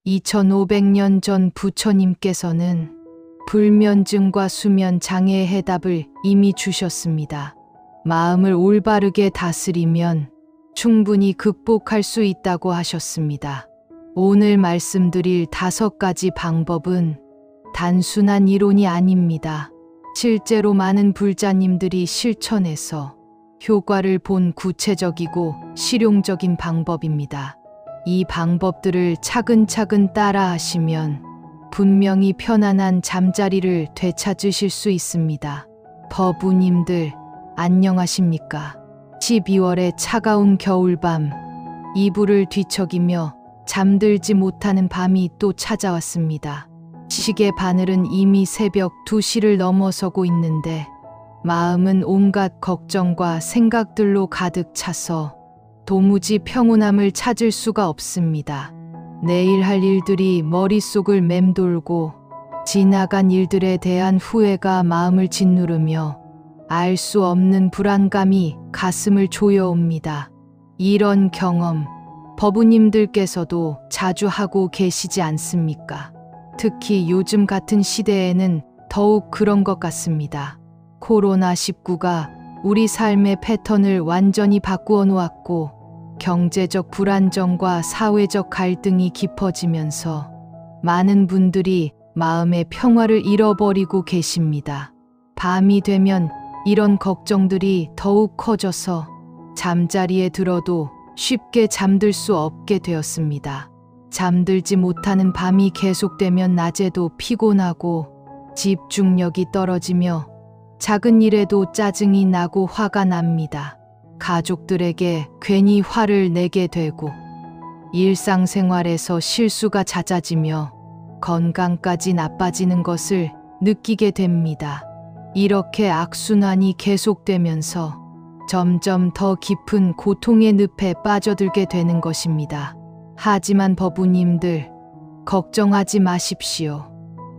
2500년 전 부처님께서는 불면증과 수면 장애의 해답을 이미 주셨습니다. 마음을 올바르게 다스리면 충분히 극복할 수 있다고 하셨습니다. 오늘 말씀드릴 5가지 방법은 단순한 이론이 아닙니다. 실제로 많은 불자님들이 실천해서 효과를 본 구체적이고 실용적인 방법입니다. 이 방법들을 차근차근 따라 하시면 분명히 편안한 잠자리를 되찾으실 수 있습니다. 버부님들, 안녕하십니까? 12월의 차가운 겨울밤, 이불을 뒤척이며 잠들지 못하는 밤이 또 찾아왔습니다. 시계 바늘은 이미 새벽 2시를 넘어서고 있는데 마음은 온갖 걱정과 생각들로 가득 차서 도무지 평온함을 찾을 수가 없습니다. 내일 할 일들이 머릿속을 맴돌고 지나간 일들에 대한 후회가 마음을 짓누르며 알 수 없는 불안감이 가슴을 조여옵니다. 이런 경험, 버부님들께서도 자주 하고 계시지 않습니까? 특히 요즘 같은 시대에는 더욱 그런 것 같습니다. 코로나19가 우리 삶의 패턴을 완전히 바꾸어 놓았고 경제적 불안정과 사회적 갈등이 깊어지면서 많은 분들이 마음의 평화를 잃어버리고 계십니다. 밤이 되면 이런 걱정들이 더욱 커져서 잠자리에 들어도 쉽게 잠들 수 없게 되었습니다. 잠들지 못하는 밤이 계속되면 낮에도 피곤하고 집중력이 떨어지며 작은 일에도 짜증이 나고 화가 납니다. 가족들에게 괜히 화를 내게 되고 일상생활에서 실수가 잦아지며 건강까지 나빠지는 것을 느끼게 됩니다. 이렇게 악순환이 계속되면서 점점 더 깊은 고통의 늪에 빠져들게 되는 것입니다. 하지만 버부님들, 걱정하지 마십시오.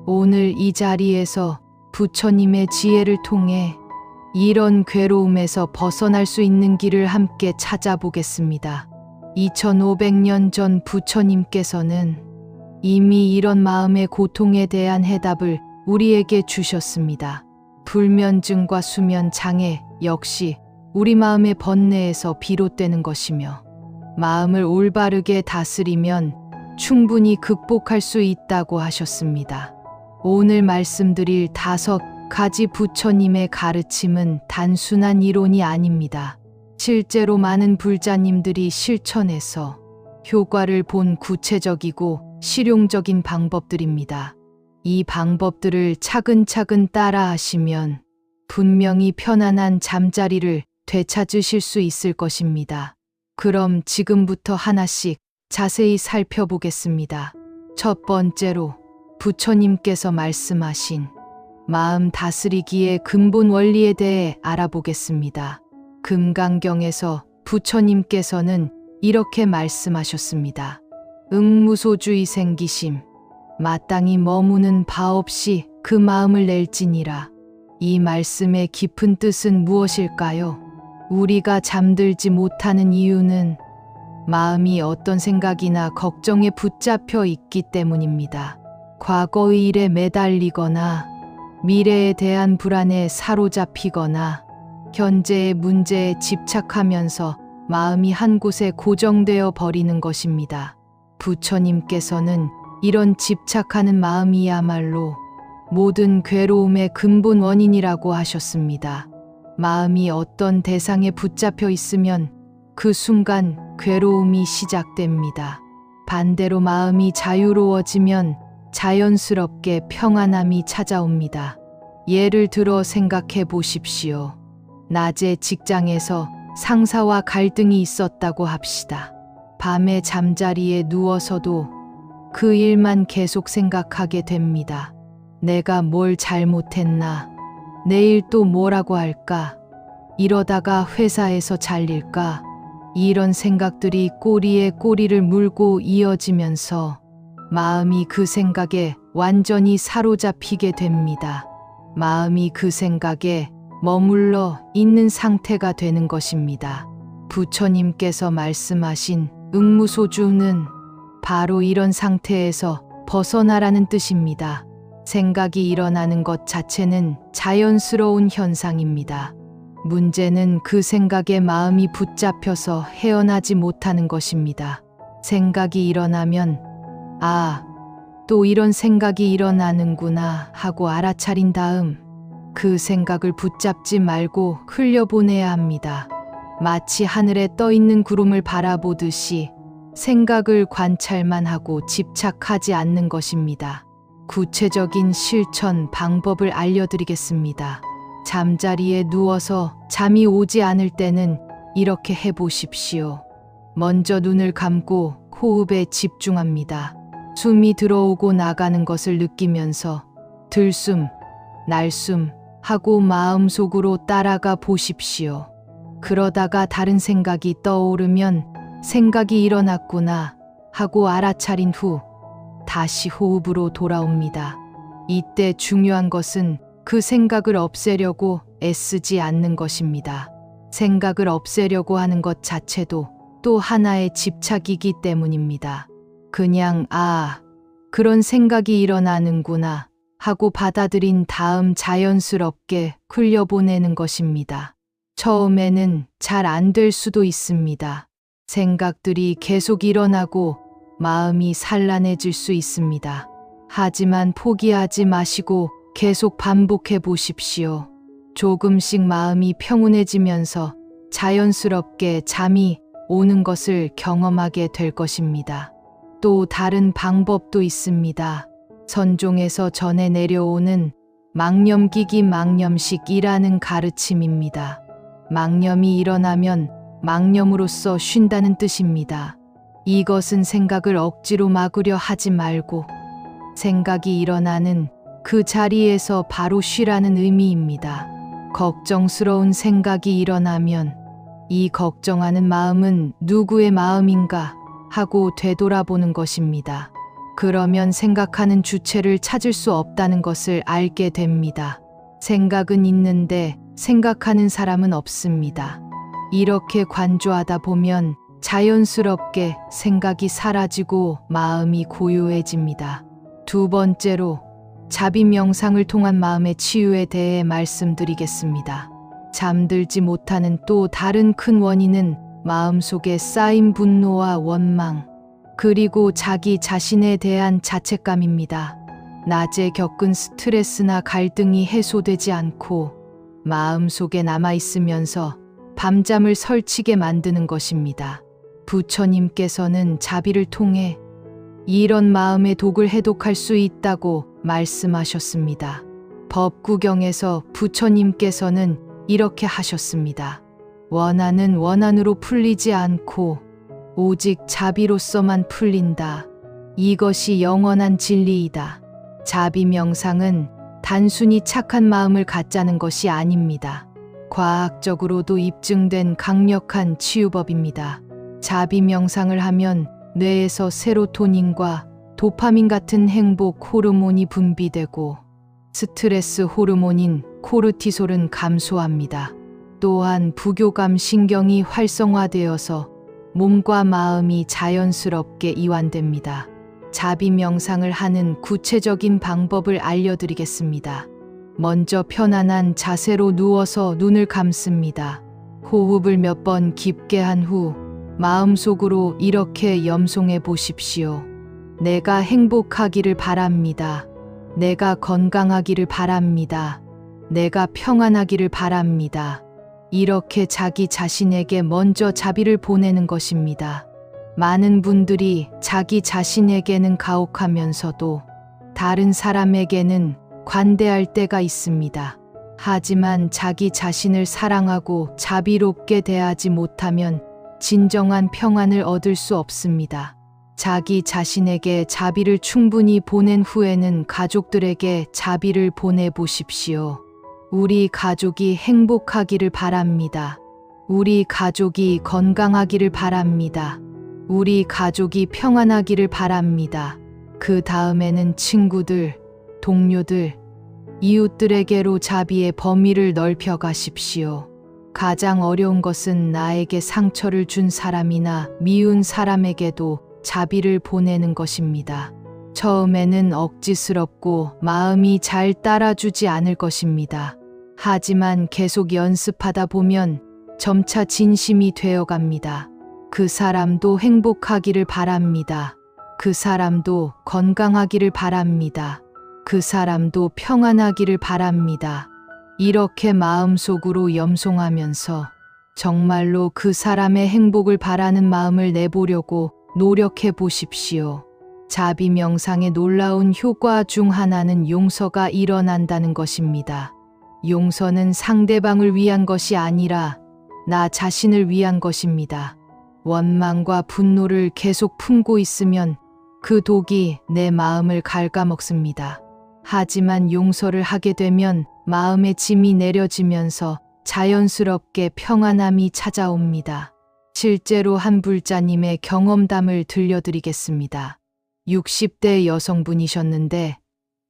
오늘 이 자리에서 부처님의 지혜를 통해 이런 괴로움에서 벗어날 수 있는 길을 함께 찾아보겠습니다. 2500년 전 부처님께서는 이미 이런 마음의 고통에 대한 해답을 우리에게 주셨습니다. 불면증과 수면 장애 역시 우리 마음의 번뇌에서 비롯되는 것이며 마음을 올바르게 다스리면 충분히 극복할 수 있다고 하셨습니다. 오늘 말씀드릴 5가지 부처님의 가르침은 단순한 이론이 아닙니다. 실제로 많은 불자님들이 실천해서 효과를 본 구체적이고 실용적인 방법들입니다. 이 방법들을 차근차근 따라 하시면 분명히 편안한 잠자리를 되찾으실 수 있을 것입니다. 그럼 지금부터 하나씩 자세히 살펴보겠습니다. 첫 번째로 부처님께서 말씀하신 마음 다스리기의 근본 원리에 대해 알아보겠습니다. 금강경에서 부처님께서는 이렇게 말씀하셨습니다. 응무소주의 생기심, 마땅히 머무는 바 없이 그 마음을 낼지니라. 이 말씀의 깊은 뜻은 무엇일까요? 우리가 잠들지 못하는 이유는 마음이 어떤 생각이나 걱정에 붙잡혀 있기 때문입니다. 과거의 일에 매달리거나 미래에 대한 불안에 사로잡히거나 현재의 문제에 집착하면서 마음이 한 곳에 고정되어 버리는 것입니다. 부처님께서는 이런 집착하는 마음이야말로 모든 괴로움의 근본 원인이라고 하셨습니다. 마음이 어떤 대상에 붙잡혀 있으면 그 순간 괴로움이 시작됩니다. 반대로 마음이 자유로워지면 자연스럽게 평안함이 찾아옵니다. 예를 들어 생각해 보십시오. 낮에 직장에서 상사와 갈등이 있었다고 합시다. 밤에 잠자리에 누워서도 그 일만 계속 생각하게 됩니다. 내가 뭘 잘못했나? 내일 또 뭐라고 할까? 이러다가 회사에서 잘릴까? 이런 생각들이 꼬리에 꼬리를 물고 이어지면서 마음이 그 생각에 완전히 사로잡히게 됩니다. 마음이 그 생각에 머물러 있는 상태가 되는 것입니다. 부처님께서 말씀하신 응무소주는 바로 이런 상태에서 벗어나라는 뜻입니다. 생각이 일어나는 것 자체는 자연스러운 현상입니다. 문제는 그 생각에 마음이 붙잡혀서 헤어나지 못하는 것입니다. 생각이 일어나면 또 이런 생각이 일어나는구나 하고 알아차린 다음 그 생각을 붙잡지 말고 흘려보내야 합니다. 마치 하늘에 떠 있는 구름을 바라보듯이 생각을 관찰만 하고 집착하지 않는 것입니다. 구체적인 실천 방법을 알려드리겠습니다. 잠자리에 누워서 잠이 오지 않을 때는 이렇게 해보십시오. 먼저 눈을 감고 호흡에 집중합니다. 숨이 들어오고 나가는 것을 느끼면서 들숨, 날숨 하고 마음속으로 따라가 보십시오. 그러다가 다른 생각이 떠오르면 생각이 일어났구나 하고 알아차린 후 다시 호흡으로 돌아옵니다. 이때 중요한 것은 그 생각을 없애려고 애쓰지 않는 것입니다. 생각을 없애려고 하는 것 자체도 또 하나의 집착이기 때문입니다. 그냥 그런 생각이 일어나는구나 하고 받아들인 다음 자연스럽게 흘려보내는 것입니다. 처음에는 잘 안 될 수도 있습니다. 생각들이 계속 일어나고 마음이 산란해질 수 있습니다. 하지만 포기하지 마시고 계속 반복해 보십시오. 조금씩 마음이 평온해지면서 자연스럽게 잠이 오는 것을 경험하게 될 것입니다. 또 다른 방법도 있습니다. 선종에서 전해 내려오는 망념기기 망념식이라는 가르침입니다. 망념이 일어나면 망념으로써 쉰다는 뜻입니다. 이것은 생각을 억지로 막으려 하지 말고 생각이 일어나는 그 자리에서 바로 쉬라는 의미입니다. 걱정스러운 생각이 일어나면 이 걱정하는 마음은 누구의 마음인가 하고 되돌아보는 것입니다. 그러면 생각하는 주체를 찾을 수 없다는 것을 알게 됩니다. 생각은 있는데 생각하는 사람은 없습니다. 이렇게 관조하다 보면 자연스럽게 생각이 사라지고 마음이 고요해집니다. 두 번째로 자비 명상을 통한 마음의 치유에 대해 말씀드리겠습니다. 잠들지 못하는 또 다른 큰 원인은 마음속에 쌓인 분노와 원망, 그리고 자기 자신에 대한 자책감입니다. 낮에 겪은 스트레스나 갈등이 해소되지 않고 마음속에 남아있으면서 밤잠을 설치게 만드는 것입니다. 부처님께서는 자비를 통해 이런 마음의 독을 해독할 수 있다고 말씀하셨습니다. 법구경에서 부처님께서는 이렇게 하셨습니다. 원한은 원한으로 풀리지 않고 오직 자비로서만 풀린다. 이것이 영원한 진리이다. 자비 명상은 단순히 착한 마음을 갖자는 것이 아닙니다. 과학적으로도 입증된 강력한 치유법입니다. 자비 명상을 하면 뇌에서 세로토닌과 도파민 같은 행복 호르몬이 분비되고 스트레스 호르몬인 코르티솔은 감소합니다. 또한 부교감 신경이 활성화되어서 몸과 마음이 자연스럽게 이완됩니다. 자비 명상을 하는 구체적인 방법을 알려드리겠습니다. 먼저 편안한 자세로 누워서 눈을 감습니다. 호흡을 몇 번 깊게 한 후 마음속으로 이렇게 염송해 보십시오. 내가 행복하기를 바랍니다. 내가 건강하기를 바랍니다. 내가 평안하기를 바랍니다. 이렇게 자기 자신에게 먼저 자비를 보내는 것입니다. 많은 분들이 자기 자신에게는 가혹하면서도 다른 사람에게는 관대할 때가 있습니다. 하지만 자기 자신을 사랑하고 자비롭게 대하지 못하면 진정한 평안을 얻을 수 없습니다. 자기 자신에게 자비를 충분히 보낸 후에는 가족들에게 자비를 보내보십시오. 우리 가족이 행복하기를 바랍니다. 우리 가족이 건강하기를 바랍니다. 우리 가족이 평안하기를 바랍니다. 그 다음에는 친구들, 동료들, 이웃들에게로 자비의 범위를 넓혀 가십시오. 가장 어려운 것은 나에게 상처를 준 사람이나 미운 사람에게도 자비를 보내는 것입니다. 처음에는 억지스럽고 마음이 잘 따라주지 않을 것입니다. 하지만 계속 연습하다 보면 점차 진심이 되어갑니다. 그 사람도 행복하기를 바랍니다. 그 사람도 건강하기를 바랍니다. 그 사람도 평안하기를 바랍니다. 이렇게 마음속으로 염송하면서 정말로 그 사람의 행복을 바라는 마음을 내보려고 노력해 보십시오. 자비 명상의 놀라운 효과 중 하나는 용서가 일어난다는 것입니다. 용서는 상대방을 위한 것이 아니라 나 자신을 위한 것입니다. 원망과 분노를 계속 품고 있으면 그 독이 내 마음을 갉아먹습니다. 하지만 용서를 하게 되면 마음의 짐이 내려지면서 자연스럽게 평안함이 찾아옵니다. 실제로 한 불자님의 경험담을 들려드리겠습니다. 60대 여성분이셨는데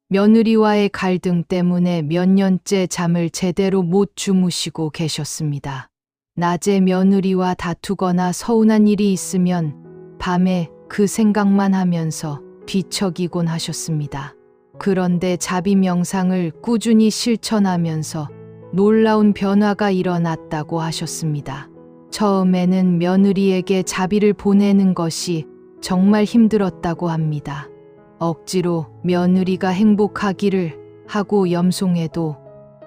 며느리와의 갈등 때문에 몇 년째 잠을 제대로 못 주무시고 계셨습니다. 낮에 며느리와 다투거나 서운한 일이 있으면 밤에 그 생각만 하면서 뒤척이곤 하셨습니다. 그런데 자비 명상을 꾸준히 실천하면서 놀라운 변화가 일어났다고 하셨습니다. 처음에는 며느리에게 자비를 보내는 것이 정말 힘들었다고 합니다. 억지로 며느리가 행복하기를 하고 염송해도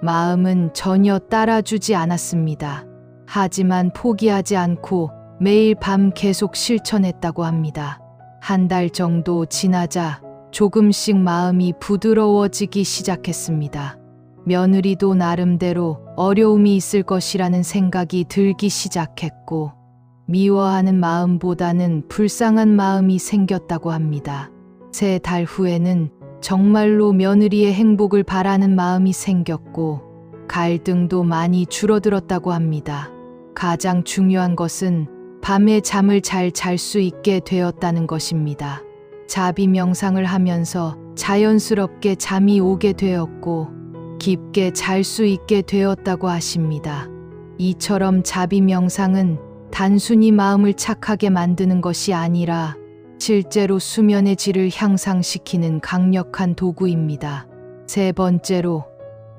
마음은 전혀 따라주지 않았습니다. 하지만 포기하지 않고 매일 밤 계속 실천했다고 합니다. 한 달 정도 지나자 조금씩 마음이 부드러워지기 시작했습니다. 며느리도 나름대로 어려움이 있을 것이라는 생각이 들기 시작했고 미워하는 마음보다는 불쌍한 마음이 생겼다고 합니다. 3달 후에는 정말로 며느리의 행복을 바라는 마음이 생겼고 갈등도 많이 줄어들었다고 합니다. 가장 중요한 것은 밤에 잠을 잘 잘 수 있게 되었다는 것입니다. 자비 명상을 하면서 자연스럽게 잠이 오게 되었고 깊게 잘 수 있게 되었다고 하십니다. 이처럼 자비 명상은 단순히 마음을 착하게 만드는 것이 아니라 실제로 수면의 질을 향상시키는 강력한 도구입니다. 3번째로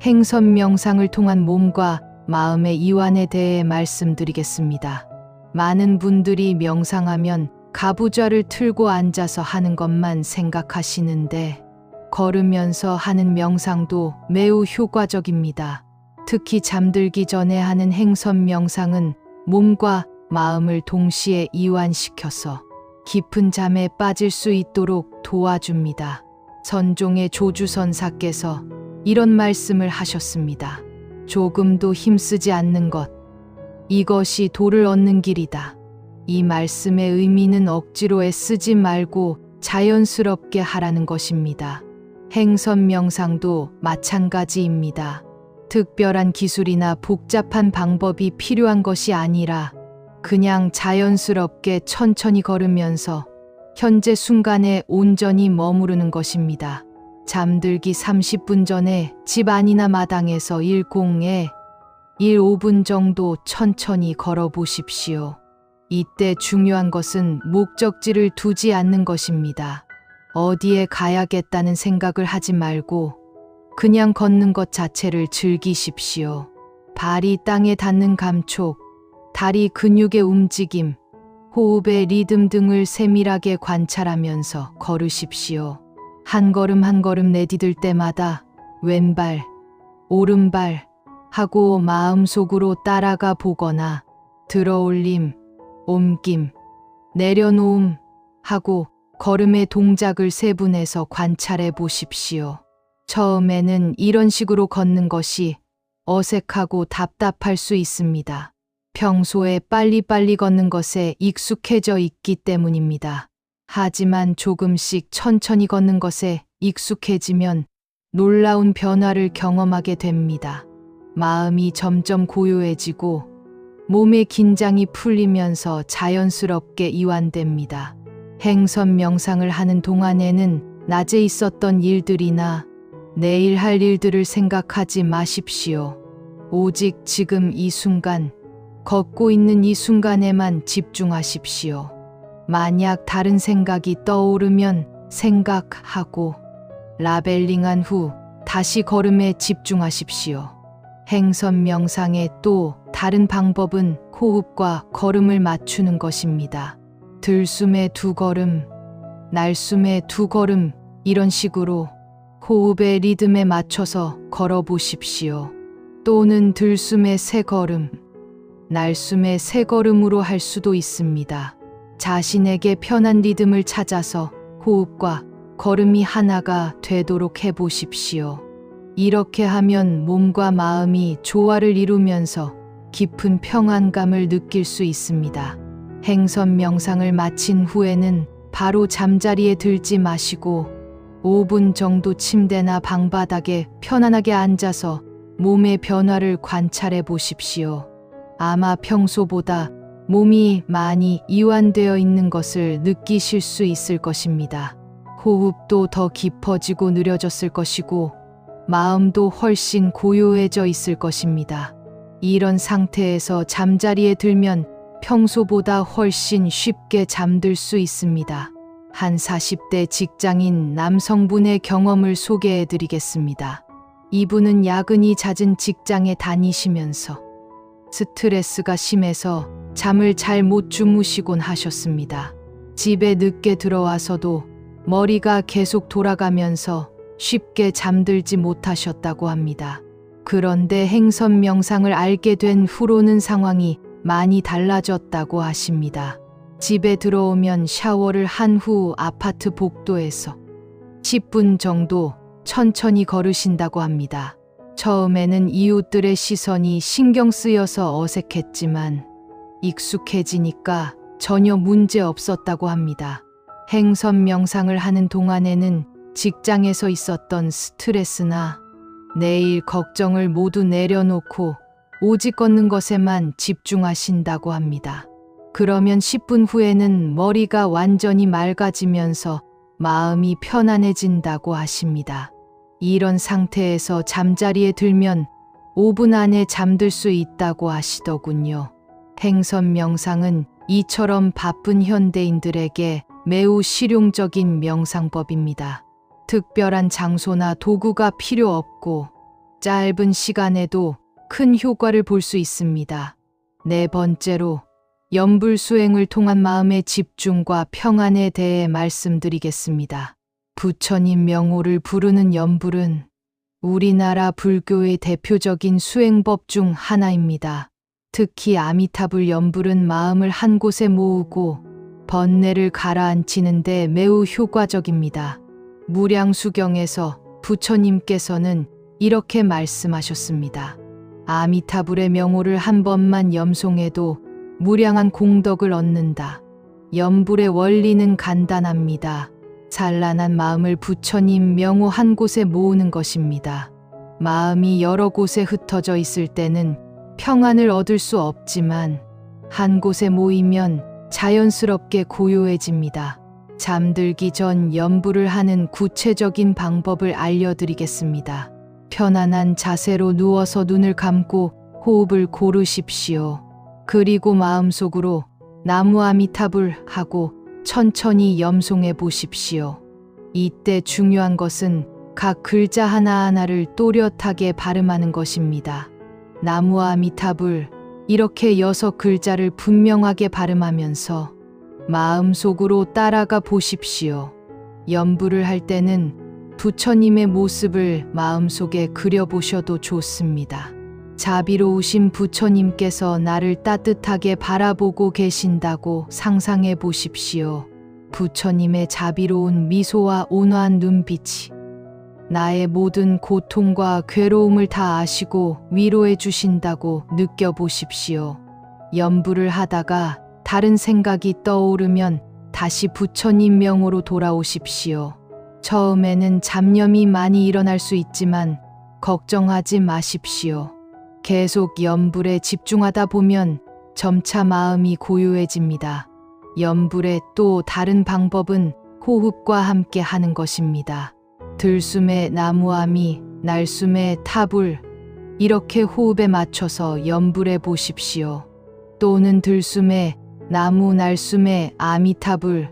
행선 명상을 통한 몸과 마음의 이완에 대해 말씀드리겠습니다. 많은 분들이 명상하면 가부좌를 틀고 앉아서 하는 것만 생각하시는데 걸으면서 하는 명상도 매우 효과적입니다. 특히 잠들기 전에 하는 행선 명상은 몸과 마음을 동시에 이완시켜서 깊은 잠에 빠질 수 있도록 도와줍니다. 선종의 조주선사께서 이런 말씀을 하셨습니다. 조금도 힘쓰지 않는 것, 이것이 도를 얻는 길이다. 이 말씀의 의미는 억지로 애쓰지 말고 자연스럽게 하라는 것입니다. 행선 명상도 마찬가지입니다. 특별한 기술이나 복잡한 방법이 필요한 것이 아니라 그냥 자연스럽게 천천히 걸으면서 현재 순간에 온전히 머무르는 것입니다. 잠들기 30분 전에 집 안이나 마당에서 1공에 5분 정도 천천히 걸어보십시오. 이때 중요한 것은 목적지를 두지 않는 것입니다. 어디에 가야겠다는 생각을 하지 말고 그냥 걷는 것 자체를 즐기십시오. 발이 땅에 닿는 감촉, 다리 근육의 움직임, 호흡의 리듬 등을 세밀하게 관찰하면서 걸으십시오. 한 걸음 한 걸음 내디딜 때마다 왼발, 오른발 하고 마음속으로 따라가 보거나 들어올림, 옮김, 내려놓음 하고 걸음의 동작을 세분해서 관찰해 보십시오. 처음에는 이런 식으로 걷는 것이 어색하고 답답할 수 있습니다. 평소에 빨리빨리 걷는 것에 익숙해져 있기 때문입니다. 하지만 조금씩 천천히 걷는 것에 익숙해지면 놀라운 변화를 경험하게 됩니다. 마음이 점점 고요해지고 몸의 긴장이 풀리면서 자연스럽게 이완됩니다. 행선 명상을 하는 동안에는 낮에 있었던 일들이나 내일 할 일들을 생각하지 마십시오. 오직 지금 이 순간, 걷고 있는 이 순간에만 집중하십시오. 만약 다른 생각이 떠오르면 생각하고 라벨링한 후 다시 걸음에 집중하십시오. 행선 명상의 또 다른 방법은 호흡과 걸음을 맞추는 것입니다. 들숨에 2걸음, 날숨에 2걸음 이런 식으로 호흡의 리듬에 맞춰서 걸어보십시오. 또는 들숨에 3걸음, 날숨에 3걸음으로 할 수도 있습니다. 자신에게 편한 리듬을 찾아서 호흡과 걸음이 하나가 되도록 해보십시오. 이렇게 하면 몸과 마음이 조화를 이루면서 깊은 평안감을 느낄 수 있습니다. 행선 명상을 마친 후에는 바로 잠자리에 들지 마시고 5분 정도 침대나 방바닥에 편안하게 앉아서 몸의 변화를 관찰해 보십시오. 아마 평소보다 몸이 많이 이완되어 있는 것을 느끼실 수 있을 것입니다. 호흡도 더 깊어지고 느려졌을 것이고 마음도 훨씬 고요해져 있을 것입니다. 이런 상태에서 잠자리에 들면 평소보다 훨씬 쉽게 잠들 수 있습니다. 한 40대 직장인 남성분의 경험을 소개해 드리겠습니다. 이분은 야근이 잦은 직장에 다니시면서 스트레스가 심해서 잠을 잘 못 주무시곤 하셨습니다. 집에 늦게 들어와서도 머리가 계속 돌아가면서 쉽게 잠들지 못하셨다고 합니다. 그런데 행선 명상을 알게 된 후로는 상황이 많이 달라졌다고 하십니다. 집에 들어오면 샤워를 한 후 아파트 복도에서 10분 정도 천천히 걸으신다고 합니다. 처음에는 이웃들의 시선이 신경 쓰여서 어색했지만 익숙해지니까 전혀 문제 없었다고 합니다. 행선 명상을 하는 동안에는 직장에서 있었던 스트레스나 내일 걱정을 모두 내려놓고 오직 걷는 것에만 집중하신다고 합니다. 그러면 10분 후에는 머리가 완전히 맑아지면서 마음이 편안해진다고 하십니다. 이런 상태에서 잠자리에 들면 5분 안에 잠들 수 있다고 하시더군요. 행선 명상은 이처럼 바쁜 현대인들에게 매우 실용적인 명상법입니다. 특별한 장소나 도구가 필요 없고 짧은 시간에도 큰 효과를 볼 수 있습니다. 4번째로 염불 수행을 통한 마음의 집중과 평안에 대해 말씀드리겠습니다. 부처님 명호를 부르는 염불은 우리나라 불교의 대표적인 수행법 중 하나입니다. 특히 아미타불 염불은 마음을 한 곳에 모으고 번뇌를 가라앉히는 데 매우 효과적입니다. 무량수경에서 부처님께서는 이렇게 말씀하셨습니다. 아미타불의 명호를 한 번만 염송해도 무량한 공덕을 얻는다. 염불의 원리는 간단합니다. 찬란한 마음을 부처님 명호 한 곳에 모으는 것입니다. 마음이 여러 곳에 흩어져 있을 때는 평안을 얻을 수 없지만 한 곳에 모이면 자연스럽게 고요해집니다. 잠들기 전 염불을 하는 구체적인 방법을 알려드리겠습니다. 편안한 자세로 누워서 눈을 감고 호흡을 고르십시오. 그리고 마음속으로 나무 아미타불 하고 천천히 염송해 보십시오. 이때 중요한 것은 각 글자 하나하나를 또렷하게 발음하는 것입니다. 나무 아미타불 이렇게 6글자를 분명하게 발음하면서 마음속으로 따라가 보십시오. 염불을 할 때는 부처님의 모습을 마음속에 그려보셔도 좋습니다. 자비로우신 부처님께서 나를 따뜻하게 바라보고 계신다고 상상해 보십시오. 부처님의 자비로운 미소와 온화한 눈빛이 나의 모든 고통과 괴로움을 다 아시고 위로해 주신다고 느껴보십시오. 염불을 하다가 다른 생각이 떠오르면 다시 부처님 명호로 돌아오십시오. 처음에는 잡념이 많이 일어날 수 있지만 걱정하지 마십시오. 계속 염불에 집중하다 보면 점차 마음이 고요해집니다. 염불의 또 다른 방법은 호흡과 함께 하는 것입니다. 들숨에 나무아미, 날숨에 타불 이렇게 호흡에 맞춰서 염불해 보십시오. 또는 들숨에 나무 날숨에 아미타불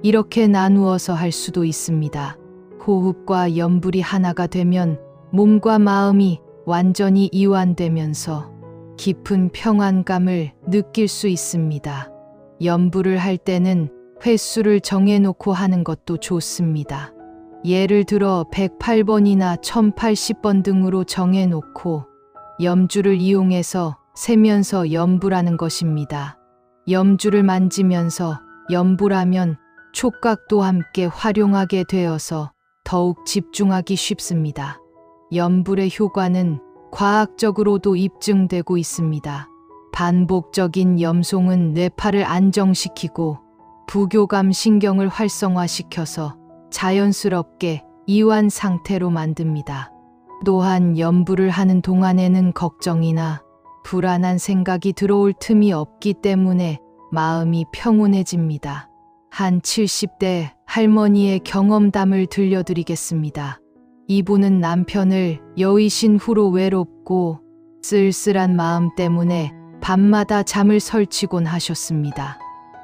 이렇게 나누어서 할 수도 있습니다. 호흡과 염불이 하나가 되면 몸과 마음이 완전히 이완되면서 깊은 평안감을 느낄 수 있습니다. 염불을 할 때는 횟수를 정해놓고 하는 것도 좋습니다. 예를 들어 108번이나 1080번 등으로 정해놓고 염주를 이용해서 세면서 염불하는 것입니다. 염주를 만지면서 염불하면 촉각도 함께 활용하게 되어서 더욱 집중하기 쉽습니다. 염불의 효과는 과학적으로도 입증되고 있습니다. 반복적인 염송은 뇌파를 안정시키고 부교감 신경을 활성화시켜서 자연스럽게 이완 상태로 만듭니다. 또한 염불을 하는 동안에는 걱정이나 불안한 생각이 들어올 틈이 없기 때문에 마음이 평온해집니다. 한 70대 할머니의 경험담을 들려드리겠습니다. 이분은 남편을 여의신 후로 외롭고 쓸쓸한 마음 때문에 밤마다 잠을 설치곤 하셨습니다.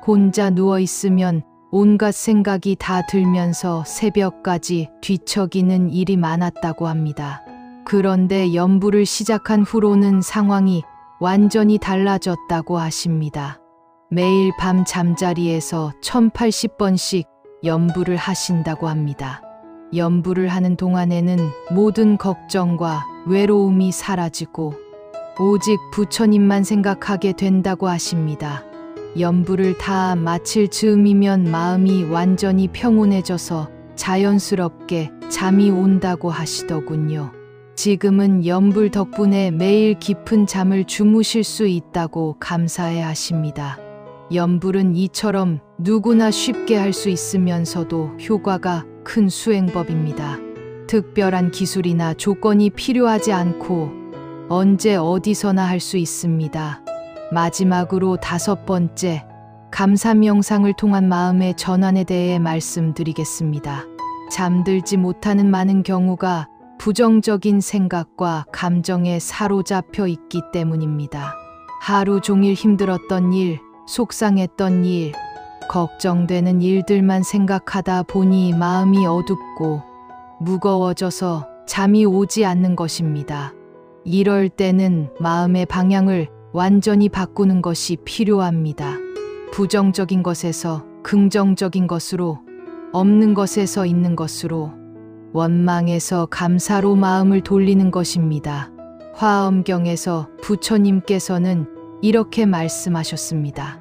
혼자 누워있으면 온갖 생각이 다 들면서 새벽까지 뒤척이는 일이 많았다고 합니다. 그런데 염불을 시작한 후로는 상황이 완전히 달라졌다고 하십니다. 매일 밤 잠자리에서 1080번씩 염불을 하신다고 합니다. 염불을 하는 동안에는 모든 걱정과 외로움이 사라지고 오직 부처님만 생각하게 된다고 하십니다. 염불을 다 마칠 즈음이면 마음이 완전히 평온해져서 자연스럽게 잠이 온다고 하시더군요. 지금은 염불 덕분에 매일 깊은 잠을 주무실 수 있다고 감사해 하십니다. 염불은 이처럼 누구나 쉽게 할 수 있으면서도 효과가 큰 수행법입니다. 특별한 기술이나 조건이 필요하지 않고 언제 어디서나 할 수 있습니다. 마지막으로 5번째, 감사 명상을 통한 마음의 전환에 대해 말씀드리겠습니다. 잠들지 못하는 많은 경우가 부정적인 생각과 감정에 사로잡혀 있기 때문입니다. 하루 종일 힘들었던 일, 속상했던 일, 걱정되는 일들만 생각하다 보니 마음이 어둡고 무거워져서 잠이 오지 않는 것입니다. 이럴 때는 마음의 방향을 완전히 바꾸는 것이 필요합니다. 부정적인 것에서 긍정적인 것으로, 없는 것에서 있는 것으로, 원망에서 감사로 마음을 돌리는 것입니다. 화엄경에서 부처님께서는 이렇게 말씀하셨습니다.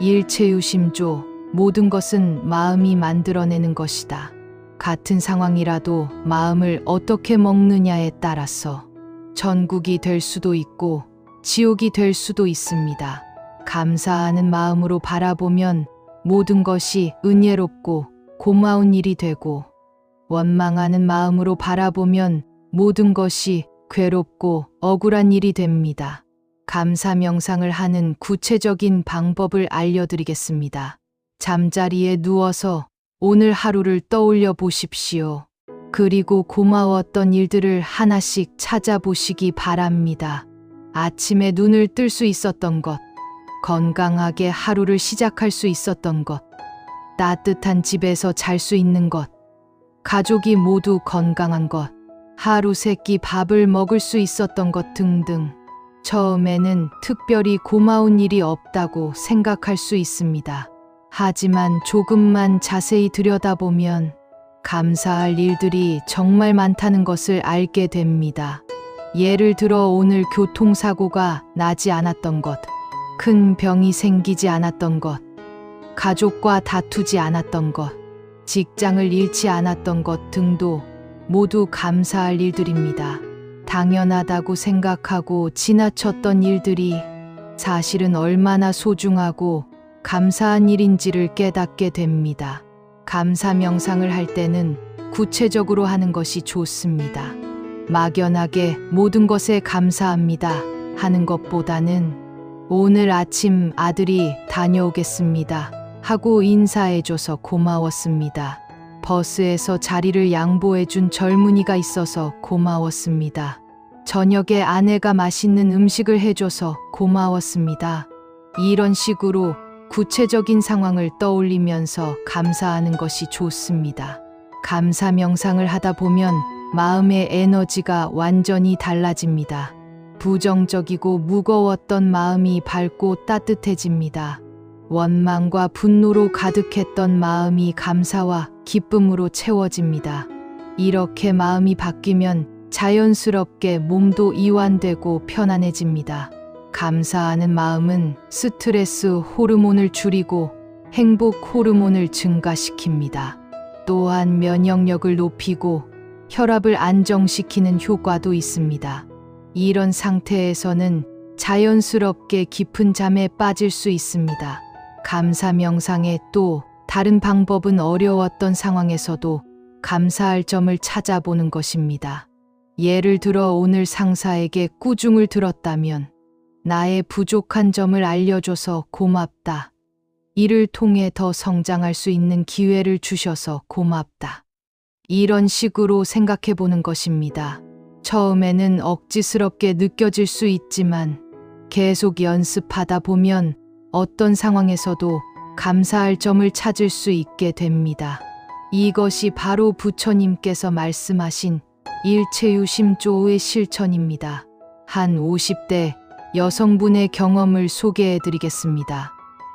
일체유심조, 모든 것은 마음이 만들어내는 것이다. 같은 상황이라도 마음을 어떻게 먹느냐에 따라서 천국이 될 수도 있고 지옥이 될 수도 있습니다. 감사하는 마음으로 바라보면 모든 것이 은혜롭고 고마운 일이 되고, 원망하는 마음으로 바라보면 모든 것이 괴롭고 억울한 일이 됩니다. 감사 명상을 하는 구체적인 방법을 알려드리겠습니다. 잠자리에 누워서 오늘 하루를 떠올려 보십시오. 그리고 고마웠던 일들을 하나씩 찾아보시기 바랍니다. 아침에 눈을 뜰 수 있었던 것, 건강하게 하루를 시작할 수 있었던 것, 따뜻한 집에서 잘 수 있는 것, 가족이 모두 건강한 것, 하루 세끼 밥을 먹을 수 있었던 것 등등. 처음에는 특별히 고마운 일이 없다고 생각할 수 있습니다. 하지만 조금만 자세히 들여다보면 감사할 일들이 정말 많다는 것을 알게 됩니다. 예를 들어 오늘 교통사고가 나지 않았던 것, 큰 병이 생기지 않았던 것, 가족과 다투지 않았던 것, 직장을 잃지 않았던 것 등도 모두 감사할 일들입니다. 당연하다고 생각하고 지나쳤던 일들이 사실은 얼마나 소중하고 감사한 일인지를 깨닫게 됩니다. 감사 명상을 할 때는 구체적으로 하는 것이 좋습니다. 막연하게 모든 것에 감사합니다 하는 것보다는 오늘 아침 아들이 다녀오겠습니다 하고 인사해줘서 고마웠습니다. 버스에서 자리를 양보해준 젊은이가 있어서 고마웠습니다. 저녁에 아내가 맛있는 음식을 해줘서 고마웠습니다. 이런 식으로 구체적인 상황을 떠올리면서 감사하는 것이 좋습니다. 감사 명상을 하다 보면 마음의 에너지가 완전히 달라집니다. 부정적이고 무거웠던 마음이 밝고 따뜻해집니다. 원망과 분노로 가득했던 마음이 감사와 기쁨으로 채워집니다. 이렇게 마음이 바뀌면 자연스럽게 몸도 이완되고 편안해집니다. 감사하는 마음은 스트레스 호르몬을 줄이고 행복 호르몬을 증가시킵니다. 또한 면역력을 높이고 혈압을 안정시키는 효과도 있습니다. 이런 상태에서는 자연스럽게 깊은 잠에 빠질 수 있습니다. 감사 명상의 또 다른 방법은 어려웠던 상황에서도 감사할 점을 찾아보는 것입니다. 예를 들어 오늘 상사에게 꾸중을 들었다면 나의 부족한 점을 알려줘서 고맙다. 이를 통해 더 성장할 수 있는 기회를 주셔서 고맙다. 이런 식으로 생각해 보는 것입니다. 처음에는 억지스럽게 느껴질 수 있지만 계속 연습하다 보면 어떤 상황에서도 감사할 점을 찾을 수 있게 됩니다. 이것이 바로 부처님께서 말씀하신 일체유심조의 실천입니다. 한 50대 여성분의 경험을 소개해 드리겠습니다.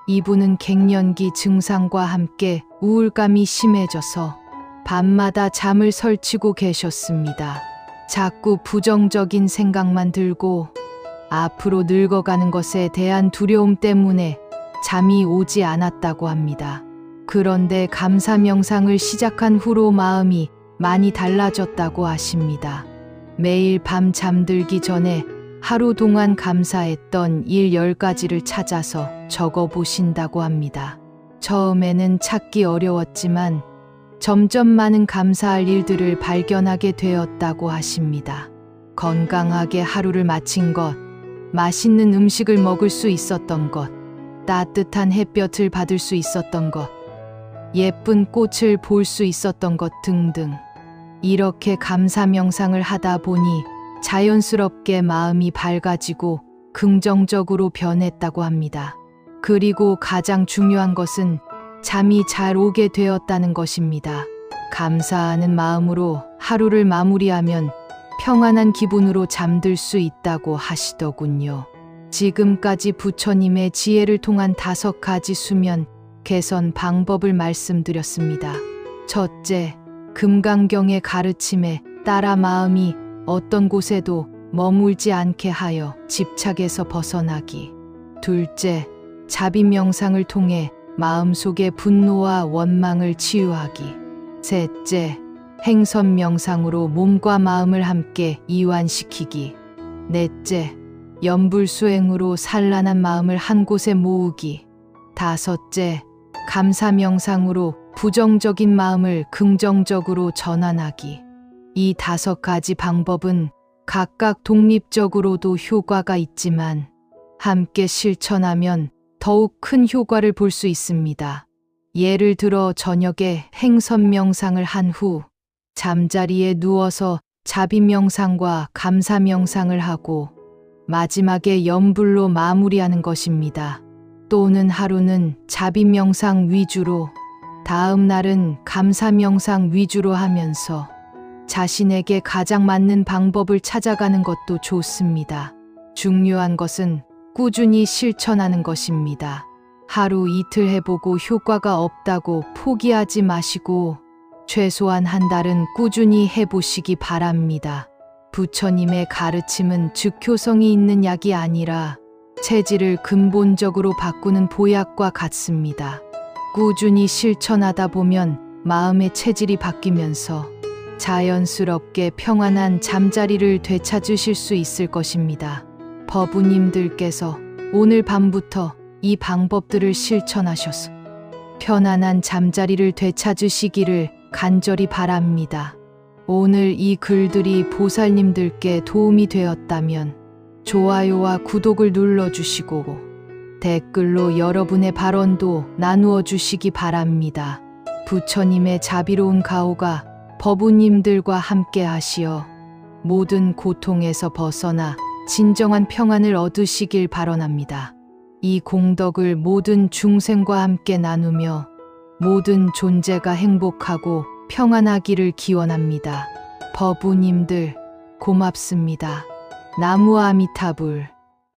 이분은 갱년기 증상과 함께 우울감이 심해져서 밤마다 잠을 설치고 계셨습니다. 자꾸 부정적인 생각만 들고 앞으로 늙어가는 것에 대한 두려움 때문에 잠이 오지 않았다고 합니다. 그런데 감사 명상을 시작한 후로 마음이 많이 달라졌다고 하십니다. 매일 밤 잠들기 전에 하루 동안 감사했던 일 10가지를 찾아서 적어 보신다고 합니다. 처음에는 찾기 어려웠지만 점점 많은 감사할 일들을 발견하게 되었다고 하십니다. 건강하게 하루를 마친 것, 맛있는 음식을 먹을 수 있었던 것, 따뜻한 햇볕을 받을 수 있었던 것, 예쁜 꽃을 볼 수 있었던 것 등등. 이렇게 감사 명상을 하다 보니 자연스럽게 마음이 밝아지고 긍정적으로 변했다고 합니다. 그리고 가장 중요한 것은 잠이 잘 오게 되었다는 것입니다. 감사하는 마음으로 하루를 마무리하면 평안한 기분으로 잠들 수 있다고 하시더군요. 지금까지 부처님의 지혜를 통한 5가지 수면 개선 방법을 말씀드렸습니다. 첫째, 금강경의 가르침에 따라 마음이 어떤 곳에도 머물지 않게 하여 집착에서 벗어나기. 둘째, 자비 명상을 통해 마음속의 분노와 원망을 치유하기. 셋째, 행선 명상으로 몸과 마음을 함께 이완시키기. 넷째, 염불수행으로 산란한 마음을 한 곳에 모으기. 다섯째, 감사 명상으로 부정적인 마음을 긍정적으로 전환하기. 이 5가지 방법은 각각 독립적으로도 효과가 있지만 함께 실천하면 더욱 큰 효과를 볼 수 있습니다. 예를 들어 저녁에 행선 명상을 한 후 잠자리에 누워서 자비 명상과 감사 명상을 하고 마지막에 염불로 마무리하는 것입니다. 또는 하루는 자비 명상 위주로, 다음 날은 감사 명상 위주로 하면서 자신에게 가장 맞는 방법을 찾아가는 것도 좋습니다. 중요한 것은 꾸준히 실천하는 것입니다. 하루 이틀 해보고 효과가 없다고 포기하지 마시고 최소한 한 달은 꾸준히 해보시기 바랍니다. 부처님의 가르침은 즉효성이 있는 약이 아니라 체질을 근본적으로 바꾸는 보약과 같습니다. 꾸준히 실천하다 보면 마음의 체질이 바뀌면서 자연스럽게 평안한 잠자리를 되찾으실 수 있을 것입니다. 법우님들께서 오늘 밤부터 이 방법들을 실천하셔서 편안한 잠자리를 되찾으시기를 간절히 바랍니다. 오늘 이 글들이 보살님들께 도움이 되었다면 좋아요와 구독을 눌러주시고 댓글로 여러분의 발언도 나누어 주시기 바랍니다. 부처님의 자비로운 가호가 법우님들과 함께 하시어 모든 고통에서 벗어나 진정한 평안을 얻으시길 발언합니다. 이 공덕을 모든 중생과 함께 나누며 모든 존재가 행복하고 평안하기를 기원합니다. 법우님들 고맙습니다. 나무 아미타불.